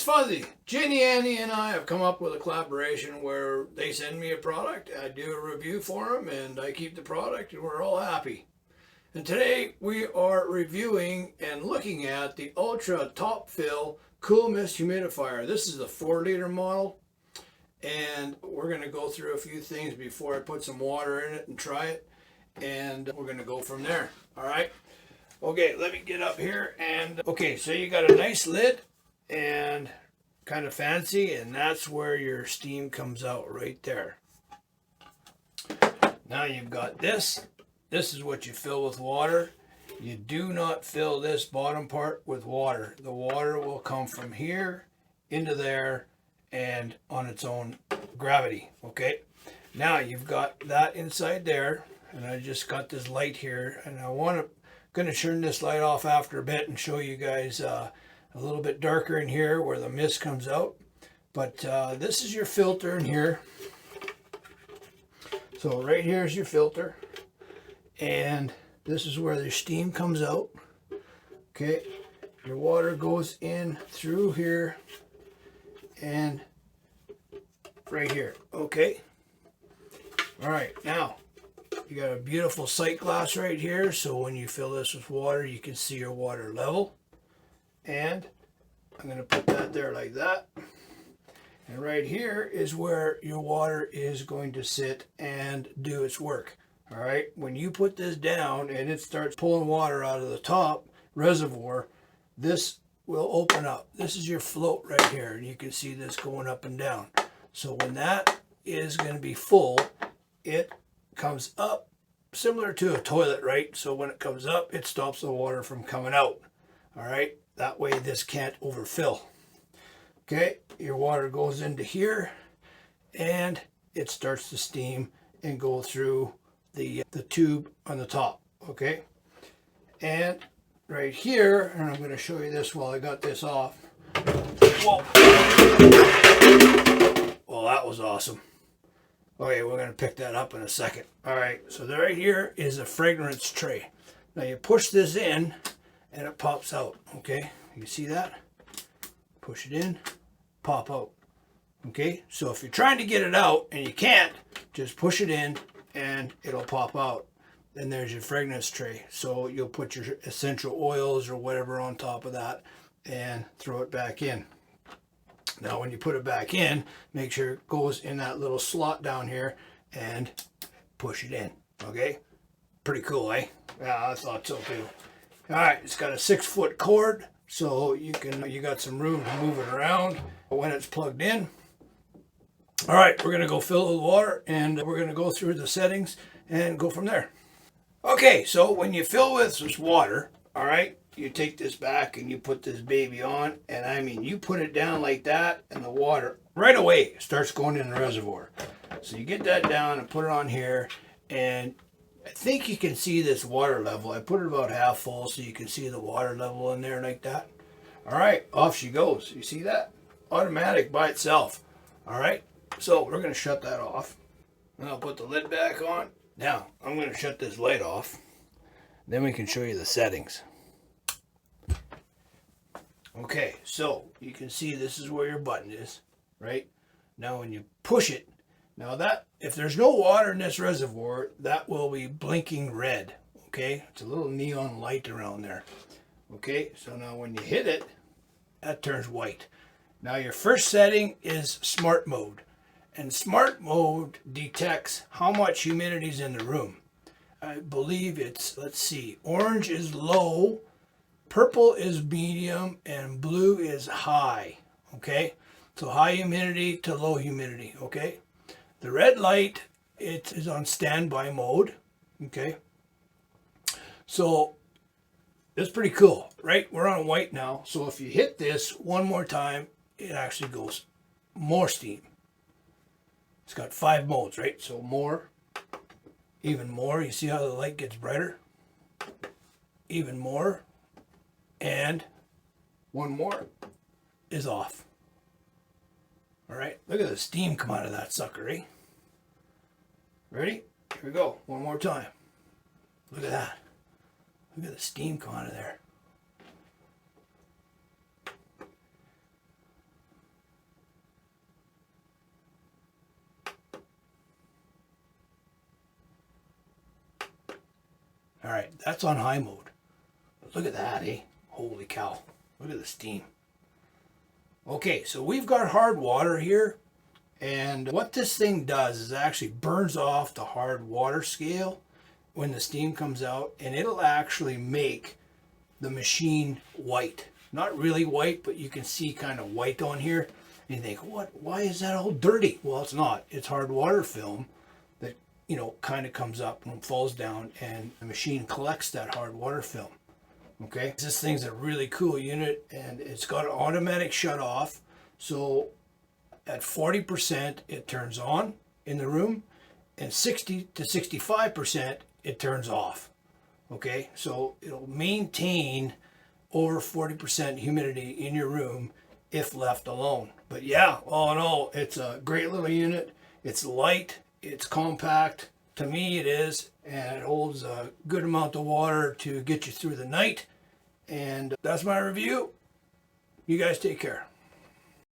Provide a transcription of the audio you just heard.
it's fuzzy. GENIANI and I have come up with a collaboration where they send me a product, I do a review for them, and I keep the product, and we're all happy. And today we are reviewing and looking at the Ultra Top Fill Cool Mist Humidifier. This is the 4-liter model, and we're going to go through a few things before I put some water in it and try it, and we're going to go from there. All right. Okay, let me get up here and okay, so you got a nice lid and kind of fancy, and that's where your steam comes out right there. Now you've got this. This is what you fill with water. You do not fill this bottom part with water. The water will come from here into there and on its own gravity. Okay, now you've got that inside there, and I just got this light here, and I want to going to turn this light off after a bit and show you guys a little bit darker in here where the mist comes out. But this is your filter in here. So right here is your filter, and this is where the steam comes out. Okay, your water goes in through here and right here. Okay, all right, now you got a beautiful sight glass right here, so when you fill this with water, you can see your water level. And I'm going to put that there like that. And right here is where your water is going to sit and do its work. All right, when you put this down and it starts pulling water out of the top reservoir, this will open up. This is your float right here, and you can see this going up and down. So when that is going to be full, it comes up similar to a toilet, right? So when it comes up, it stops the water from coming out. All right, that way this can't overfill. Okay, your water goes into here and it starts to steam and go through the tube on the top. Okay, and right here, and I'm going to show you this while I got this off. Whoa. Well, that was awesome. Okay, we're going to pick that up in a second. All right, so right here is a fragrance tray. Now you push this in and it pops out. Okay, you see that? Push it in, pop out. Okay, so if you're trying to get it out and you can't, just push it in and it'll pop out. Then there's your fragrance tray. So you'll put your essential oils or whatever on top of that and throw it back in. Now when you put it back in, make sure it goes in that little slot down here and push it in. Okay, pretty cool, eh? Yeah, I thought so too. All right, it's got a 6-foot cord, so you got some room to move it around when it's plugged in. All right, we're gonna go fill it with water, and we're gonna go through the settings and go from there. Okay, so when you fill with this water, all right, you take this back and you put this baby on, and I mean, you put it down like that, and the water right away starts going in the reservoir. So you get that down and put it on here, and I think you can see this water level. I put it about half full so you can see the water level in there like that. All right, off she goes. You see that? Automatic by itself. All right, so we're going to shut that off. And I'll put the lid back on. Now, I'm going to shut this light off. Then we can show you the settings. Okay, so you can see this is where your button is, right? Now when you push it, now that, if there's no water in this reservoir, that will be blinking red, okay? It's a little neon light around there. Okay, so now when you hit it, that turns white. Now your first setting is smart mode. And smart mode detects how much humidity is in the room. I believe it's, let's see, orange is low, purple is medium, and blue is high. Okay, so high humidity to low humidity. Okay, the red light, it is on standby mode. Okay, so it's pretty cool, right? We're on white now, so if you hit this one more time, it actually goes more steam. It's got 5 modes, right? So more, even more. You see how the light gets brighter? Even more. And one more is off. All right, look at the steam come out of that sucker, eh? Ready? Here we go, one more time. Look at that. Look at the steam come out of there. All right, that's on high mode. But look at that, eh? Holy cow. Look at the steam. Okay, so we've got hard water here. And what this thing does is it actually burns off the hard water scale when the steam comes out, and it'll actually make the machine white. Not really white, but you can see kind of white on here. And you think, what? Why is that all dirty? Well, it's not. It's hard water film that, you know, kind of comes up and falls down, and the machine collects that hard water film. Okay, this thing's a really cool unit, and it's got an automatic shut off. So at 40% it turns on in the room, and 60 to 65% it turns off. Okay, so it'll maintain over 40% humidity in your room if left alone. But yeah, all in all, it's a great little unit. It's light, it's compact. To me it is, and it holds a good amount of water to get you through the night. And that's my review. You guys take care.